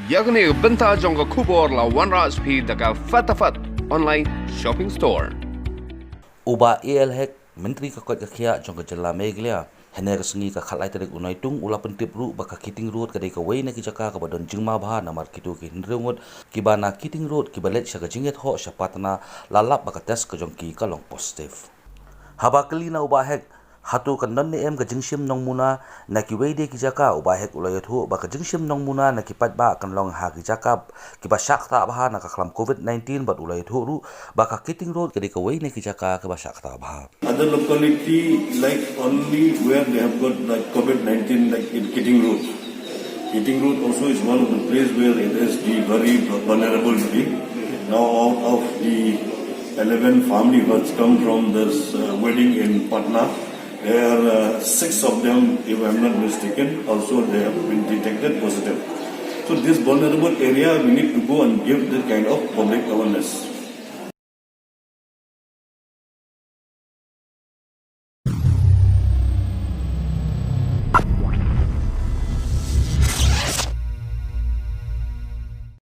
yakni benta jong kubor la wanras phi daga fatafat online shopping store. Uba hek menteri kakot kakia jong jela meglia hener sengi ka khalai tarik unai tung ula pentip ru baka Keating road ka Dei Kawei na ki Jaka ka badon Jingma Bha namar kitu ki Ngut kibana Keating road kibalet sya ka jinget ho syapatna lalap baka test ka jong ki kalong positif. Haba kelina uba hek hatu kan non em ka jingsim nong muna na ki weide ki Jaka uba hek ulayat ho baka jingsim nong muna na ki patba kan long ha ki Jaka ki ba syakta bha na ka klam COVID-19 bat ulayat ho ru baka Keating road ka Dei Kawei na ki Jaka ka ba syakta bha. Other locality like only where they have got like COVID-19 like in Keating road. Keating road also is one of the place where it is the very vulnerable today. Now out of the 11 family who has come from this wedding in Patna, there are 6 of them, if I am not mistaken, also they have been detected positive. So this vulnerable area, we need to go and give this kind of public awareness.